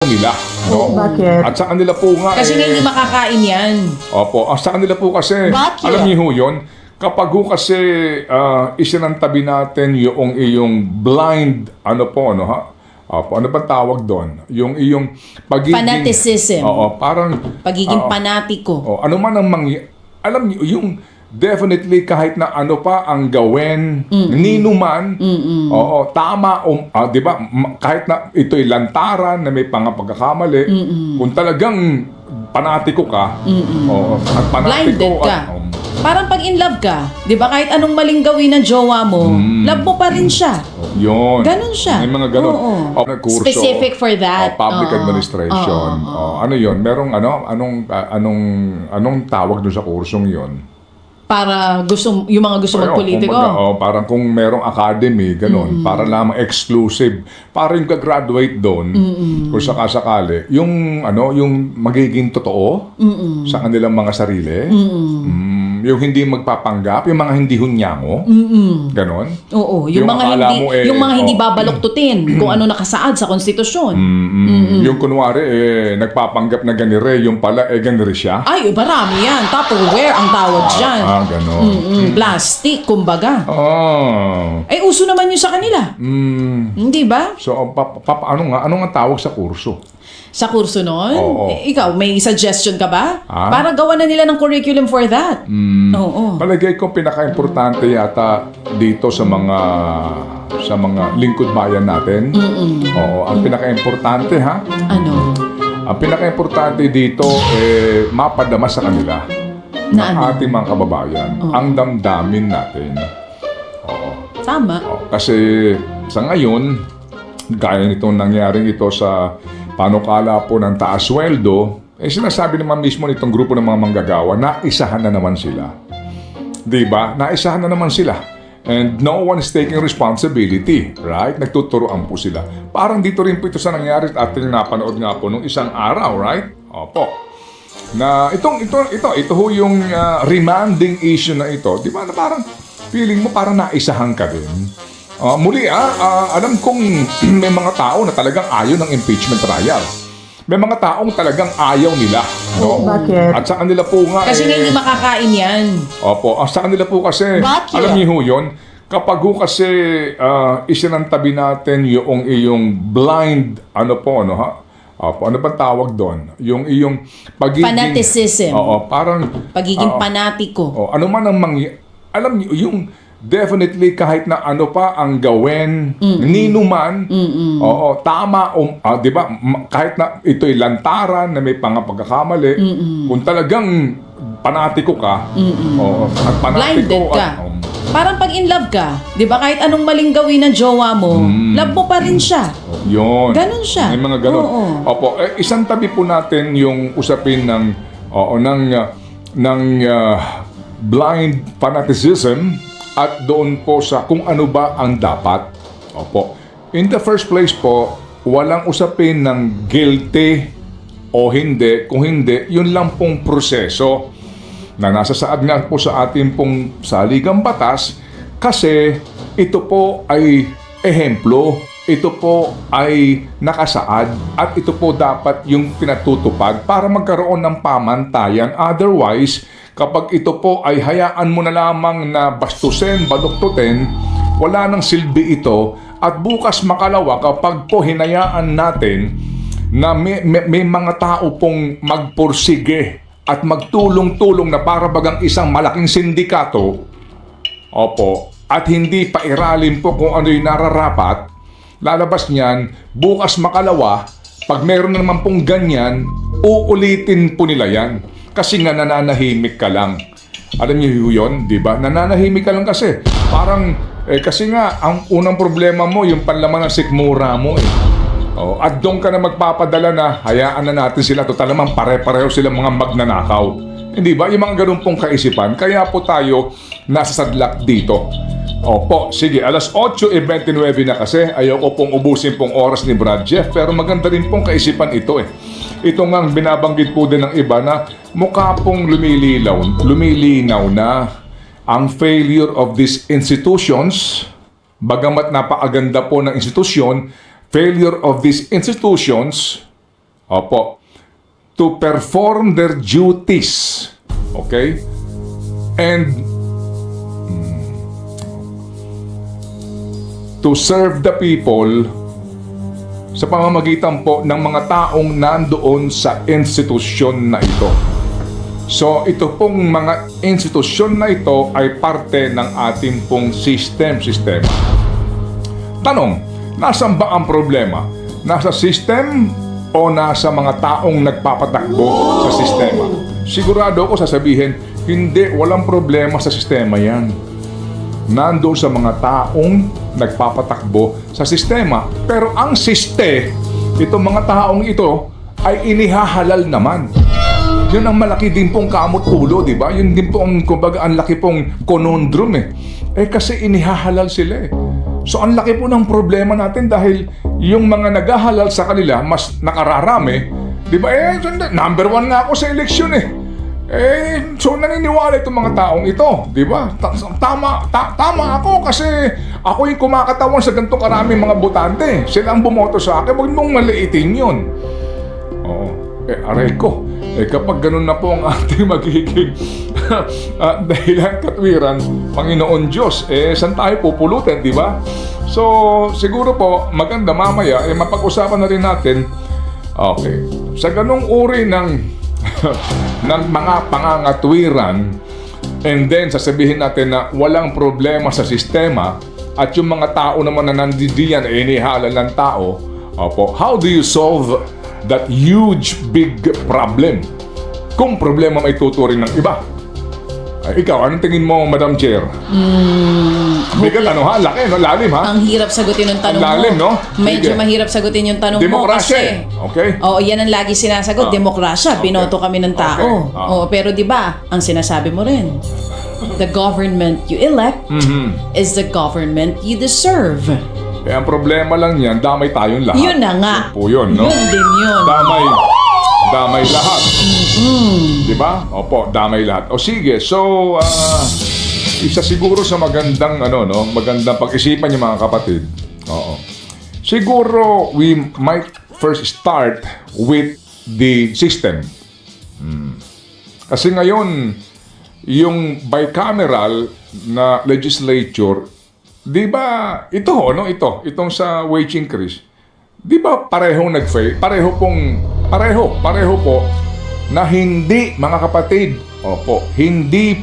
nila. No? Bakit? At sa kanila po nga Kasi nga hindi makakain yan. Opo, sa kanila po kasi, Bakit? alam niyo ho yun, kapag ho kasi isinantabi natin yung iyong blind, ano po, ano ha? Opo, ano ba tawag doon? Yung iyong pagiging... Fanaticism. Oo, parang... Pagiging panatiko. ano man ang alam niyo, yung definitely kahit na ano pa ang gawin, nino man, oo, tama, di ba, kahit na ito'y lantaran na may pagkakamali, kung talagang panatiko ka, at panatiko, Blinded ka. Parang pag in love ka, di ba, kahit anong maling gawin ng jowa mo, love mo pa rin siya. Yun. Ganon siya. May mga ganon. Oo. Kurso, Specific for that. Public administration. Ano yun? Merong anong tawag doon sa kursong yun? Para yung mga gusto magpolitiko. Parang kung merong academy, ganon, para lamang exclusive. Para yung gagraduate doon, kung sakasakali, yung magiging totoo sa kanilang mga sarili. Yung hindi magpapanggap, yung mga hindi hunyango. Ganon. Oo, yung mga hindi babaloktutin kung ano nakasaad sa konstitusyon. Yung kunwari nagpapanggap na ganire, yung pala ganire siya. Ay, marami yan. Tupperware ang tawag dyan. Ganon. Plastic, kumbaga. Eh, uso naman yun sa kanila. Hindi ba? So, ano nga tawag sa kurso? Sa kurso nun? Oo. Ikaw, may suggestion ka ba? Para gawa na nila ng curriculum for that. Oo. Palagay ko pinaka-importante yata dito sa mga lingkod bayan natin. Oo, ang pinaka-importante Ano? Ang pinaka-importante dito mapadama sa kanila Na ng ating mga kababayan. Ang damdamin natin. Oo. Tama. Kasi sa ngayon, gaya nitong nangyaring ito sa panukala po ng taas sweldo, sinasabi naman mismo nitong grupo ng mga manggagawa na isahan na naman sila. Diba? Naisahan na naman sila. And no one is taking responsibility. Right? Nagtuturoan po sila. Parang dito rin po ito sa nangyari at ating napanood nga po nung isang araw. Right? Opo. Na ito ho yung remanding issue na ito. Diba? Na parang feeling mo parang naisahan ka din. Muli, alam kong may mga tao na talagang ayaw ng impeachment trial. May mga taong talagang ayaw nila. No? Bakit? At sa kanila po nga Kasi nga hindi makakain yan. Opo, sa kanila po kasi, Bakit? alam niyo ho yun, kapag ho kasi isinantabi natin yung iyong blind, ano ba tawag doon? Yung iyong pagiging... Fanaticism. Oo, parang... Pagiging panatiko. Ano man ang alam niyo, yung definitely kahit na ano pa ang gawin, nino man, oo, tama, di ba, kahit na ito'y lantaran na may pagkakamali, kung talagang panatiko ka, at panatiko, Blinded ka. Parang pag in love ka, di ba, kahit anong maling gawin ng jowa mo, love mo pa rin siya. Yun. Ganon siya. May mga ganon. Oo. Opo, isang tabi po natin yung usapin ng blind fanaticism at doon po sa kung ano ba ang dapat. Opo. In the first place po, walang usapin ng guilty o hindi. Kung hindi, yun lang pong proseso na nasa saad nga po sa ating pong saligang batas kasi ito po ay ehemplo. Ito po ay nakasaad at ito po dapat yung pinatutupad para magkaroon ng pamantayan. Otherwise, kapag ito po ay hayaan mo na lamang na bastusin, baluktutin, wala nang silbi ito. At bukas makalawa kapag po hinayaan natin na may mga tao pong magpursige at magtulong-tulong na para bagang isang malaking sindikato, opo, at hindi pa iralim po kung ano yung nararapat, lalabas niyan, bukas makalawa, pag meron na naman pong ganyan, uulitin po nila yan. Kasi nga nananahimik ka lang. Alam niyo yun, di ba? Nananahimik ka lang kasi. Parang, kasi nga, ang unang problema mo, yung panlaman ng sikmura mo at doon ka na magpapadala na, hayaan na natin sila. Total naman, pare-pareho silang mga magnanakaw. Hindi ba? Yung mga ganun pong kaisipan. Kaya po tayo nasa sadlak dito. Opo, sige, alas 8:29 na kasi. Ayoko pong ubusin pong oras ni Brad Jeff. Pero maganda rin pong kaisipan ito Ito nga binabanggit po din ng iba na mukha pong lumilinaw na ang failure of these institutions, bagamat napakaganda po ng institusyon, failure of these institutions Opo. To perform their duties. Okay? And to serve the people sa pamamagitan po ng mga taong nandoon sa institusyon na ito. So, ito pong mga institusyon na ito ay parte ng ating pong sistema. Tanong, nasaan ba ang problema? Nasa system o nasa mga taong nagpapatakbo sa sistema? Sigurado ako sasabihin, hindi, walang problema sa sistema yan. Nandoon sa mga taong nagpapatakbo sa sistema. Pero ang itong mga taong ito ay inihahalal naman. Yun ang malaki din pong kamot ulo, di ba? Yun din po ang, kumbaga, ang laki pong conundrum kasi inihahalal sila So ang laki po ng problema natin dahil yung mga naghahalal sa kanila mas nakararami, di ba? Number 1 nga ako sa eleksyon so naniniwala itong mga taong ito, di ba? Tama ako kasi ako yung kumakatawan sa ganitong karaming mga botante. Sila ang bumoto sa akin, huwag mong maliitin yun. Oo. Aray ko. Kapag ganun na po ang ating magiging dahilan katwiran, Panginoon Diyos, saan tayo pupulutin, di ba? So, siguro po, maganda mamaya, mapag-usapan na rin natin, okay, sa ganung uri ng ng mga pangangatwiran, and then sasabihin natin na walang problema sa sistema, at yung mga tao naman na nandidiyan inihalal ng tao, how do you solve that huge big problem kung problema may tuturing ng iba? Ikaw, anong tingin mo, Madam Chair? Bigat laki, lalim ha? Ang hirap sagutin yung tanong lalim, mo. No? Medyo mahirap sagutin yung tanong Demokrasya. mo kasi. Okay. Oo, yan ang lagi sinasagot. Demokrasya, binoto kami ng tao. Oo, pero di ba, ang sinasabi mo rin, the government you elect is the government you deserve. Ang problema lang yan, damay tayong lahat. Yun na nga. Yun po yun, no? Yun din yun. Damay lahat. Di ba? Opo, damay lahat. O sige, so, isa siguro sa magandang, magandang pag-isipan yung mga kapatid. Oo. Siguro, we might first start with the system. Kasi ngayon, yung bicameral na legislature, di ba, itong sa wage increase, di ba parehong nag-fail? Pareho po na hindi, mga kapatid, hindi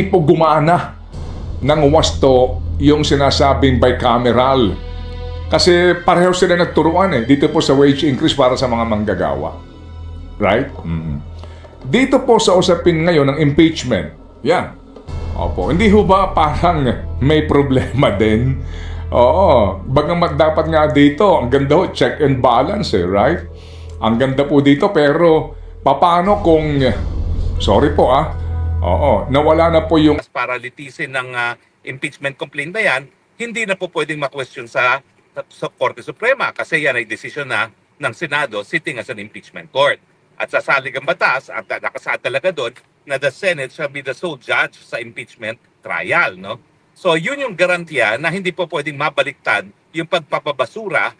po gumana ng wasto yung sinasabing bicameral. Kasi pareho sila nagturuan dito po sa wage increase para sa mga manggagawa. Right? Dito po sa usapin ngayon ng impeachment, yan. Hindi ho ba parang may problema din? Oo, bagamat dapat nga dito, ang ganda ho, check and balance right? Ang ganda po dito, pero paano kung, sorry po nawala na po yung para litisin ng impeachment complaint na yan, hindi na po pwedeng ma-question sa Korte Suprema kasi yan ay desisyon na ng Senado sitting as an impeachment court. At sa salig ang batas, at nakasaad talaga doon, na the Senate shall be the sole judge sa impeachment trial, no? So, yun yung garantiya na hindi po pwedeng mabaliktad yung pagpapabasura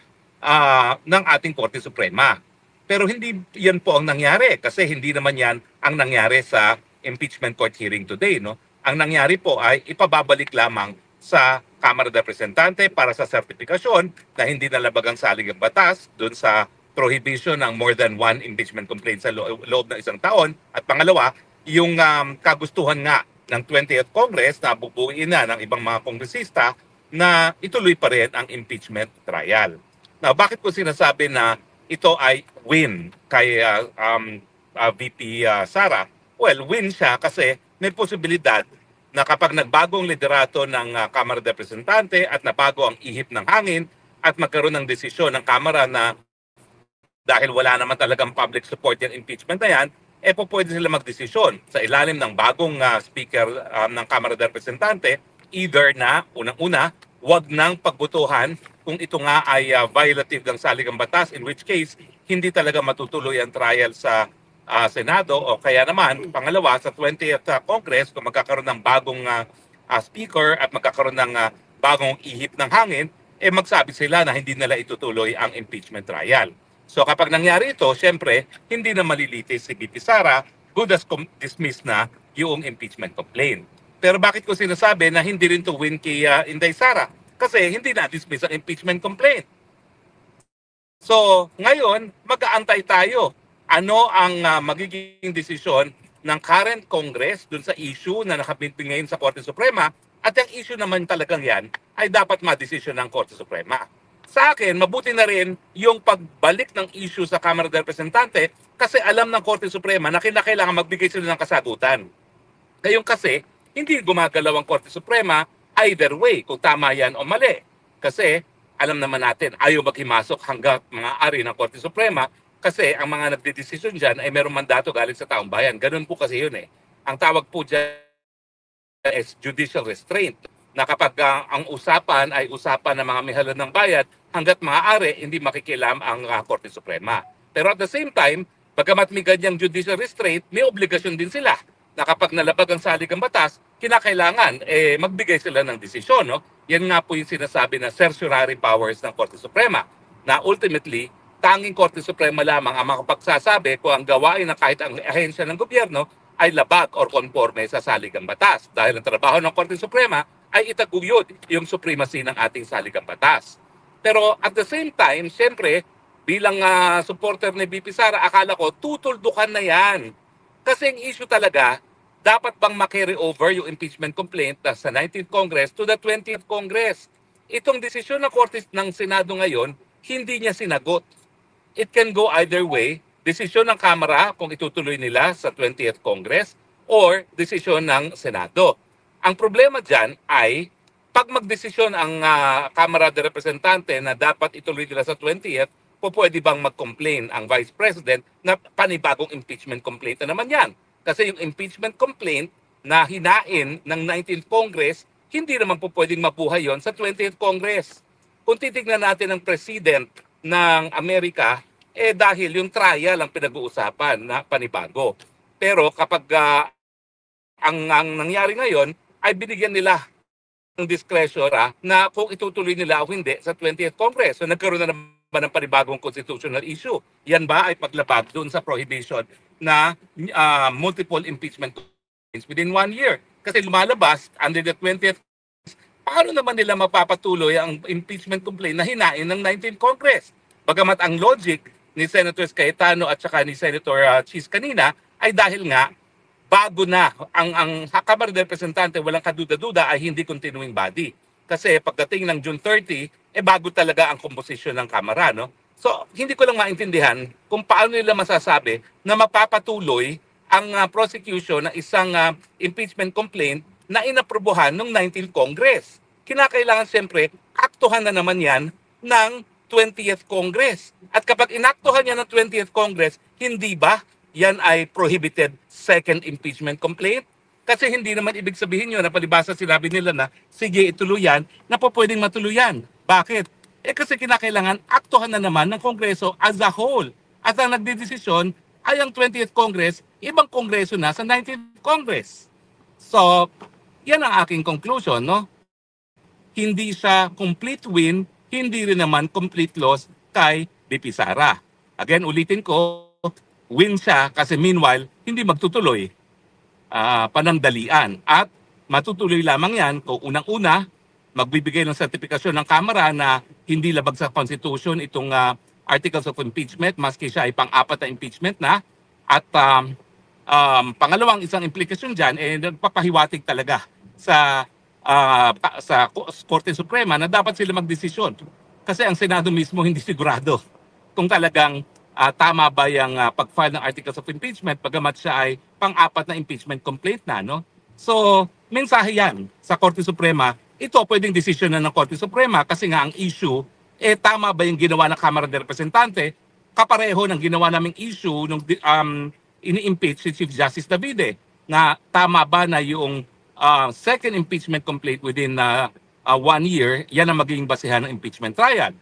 ng ating Korte Suprema. Pero hindi yan po ang nangyari kasi hindi naman yan ang nangyari sa impeachment court hearing today, no? Ang nangyari po ay ipababalik lamang sa Kamara de Representante para sa sertifikasyon na hindi nalabag ang salig ang batas doon sa prohibition ng more than one impeachment complaint sa loob ng isang taon. At pangalawa, yung kagustuhan nga ng 20th Congress na bubuin na ng ibang mga kongresista na ituloy pa rin ang impeachment trial. Now, bakit ko sinasabi na ito ay win kay VP Sara? Well, win siya kasi may posibilidad na kapag nagbagong liderato ng Kamara de Representante at nabago ang ihip ng hangin at magkaroon ng desisyon ng Kamara na dahil wala naman talagang public support yung impeachment na yan, pwede sila magdesisyon sa ilalim ng bagong speaker ng Kamara de Representante, either na, unang-una, wag nang pagbutuhan kung ito nga ay violative ng saligang batas, in which case, hindi talaga matutuloy ang trial sa Senado, o kaya naman, pangalawa, sa 20th Congress, kung magkakaroon ng bagong speaker at magkakaroon ng bagong ihip ng hangin, magsabi sila na hindi nila itutuloy ang impeachment trial. So kapag nangyari ito, syempre, hindi na malilitis si VP Sara, good as dismiss na yung impeachment complaint. Pero bakit ko sinasabi na hindi rin to win kay Inday Sara? Kasi hindi na-dismiss ang impeachment complaint. So, ngayon, mag-aantay tayo. Ano ang magiging desisyon ng current Congress dun sa issue na nakabinbing ngayon sa Korte Suprema, at ang issue naman talagang yan ay dapat madesisyon ng Korte Suprema. Sa akin, mabuti na rin yung pagbalik ng issue sa Kamara de Representante kasi alam ng Korte Suprema na kailangan magbigay sila ng kasagutan. Ngayon kasi, hindi gumagalaw ang Korte Suprema either way kung tama yan o mali. Kasi alam naman natin, ayaw maghimasok hanggang mga ari ng Korte Suprema kasi ang mga nagdedesisyon dyan ay merong mandato galing sa taong bayan. Ganun po kasi yun eh. Ang tawag po dyan is judicial restraint na kapag ang usapan ay usapan ng mga mihala ng bayan, hanggat maaari, hindi makikialam ang Korte Suprema. Pero at the same time, bagamat may ganyang judicial restraint, may obligasyon din sila na kapag nalabag ang saligang batas, kinakailangan magbigay sila ng desisyon. No? Yan nga po yung sinasabi na certiorari powers ng Korte Suprema na ultimately, tanging Korte Suprema lamang ang makapagsasabi kung ang gawain ng kahit ang ahensya ng gobyerno ay labag or konforme sa saligang batas. Dahil ang trabaho ng Korte Suprema ay itaguyod yung supremacy ng ating saligang batas. Pero at the same time, siyempre, bilang supporter ni VP Sara, akala ko tutuldukan na yan. Kasi ang issue talaga, dapat bang ma-carry over yung impeachment complaint sa 19th Congress to the 20th Congress? Itong desisyon ng Korte ng Senado ngayon, hindi niya sinagot. It can go either way. Desisyon ng Kamara kung itutuloy nila sa 20th Congress or desisyon ng Senado. Ang problema dyan ay pag magdesisyon ang Kamara de Representante na dapat ituloy nila sa 20th, pwede bang mag-complain ang Vice President na panibagong impeachment complaint na naman yan? Kasi yung impeachment complaint na hinain ng 19th Congress, hindi naman po pwedeng mabuhay yon sa 20th Congress. Kung titignan natin ang President ng Amerika, dahil yung trial ang pinag-uusapan na panibago. Pero kapag ang nangyari ngayon, ay binigyan nila ng discretion na kung itutuloy nila o hindi sa 20th Congress. So nagkaroon na naman ng panibagong constitutional issue. Yan ba ay paglabag doon sa prohibition na multiple impeachment complaints within 1 year? Kasi lumalabas under the 20th, paano naman nila mapapatuloy ang impeachment complaint na hinain ng 19th Congress? Bagamat ang logic ni Senator Cayetano at saka ni Senator Cheese kanina ay dahil nga bago na ang Kamara de Representante, walang kaduda-duda, ay hindi continuing body. Kasi pagdating ng June 30, bago talaga ang komposisyon ng Kamara. No? So, hindi ko lang maintindihan kung paano nila masasabi na mapapatuloy ang prosecution ng isang impeachment complaint na inaprubuhan ng 19th Congress. Kinakailangan siyempre, aktuhan na naman yan ng 20th Congress. At kapag inaktuhan niya ng 20th Congress, hindi ba yan ay prohibited second impeachment complaint? Kasi hindi naman ibig sabihin yun na palibasa sinabi nila na sige ituloy yan, na po pwedeng matuluyan. Bakit? Kasi kinakailangan aktuhan na naman ng Kongreso as a whole. At ang nagdidesisyon ay ang 20th Congress, ibang Kongreso na sa 19th Congress. So, yan ang aking conclusion, no? Hindi siya complete win, hindi rin naman complete loss kay VP Sara. Again, ulitin ko, win siya kasi meanwhile, hindi magtutuloy panandalian. At matutuloy lamang yan kung unang-una, magbibigay ng sertifikasyon ng Kamara na hindi labag sa Constitution itong Articles of Impeachment, maski siya ay pang-apat na impeachment na. At pangalawang isang implikasyon dyan, nagpapahiwatig talaga sa Korte Suprema na dapat sila magdesisyon. Kasi ang Senado mismo hindi sigurado kung talagang tama ba yung pag-file ng Articles of Impeachment bagamat siya ay pang-apat na impeachment complaint na. No? So, mensahe yan sa Korte Suprema. Ito pwedeng desisyon na ng Korte Suprema kasi nga ang issue, tama ba yung ginawa ng Kamara de Representante? Kapareho ng ginawa naming issue nung ini-impeach si Chief Justice Davide na tama ba na yung second impeachment complaint within 1 year, yan ang magiging basehan ng impeachment trial.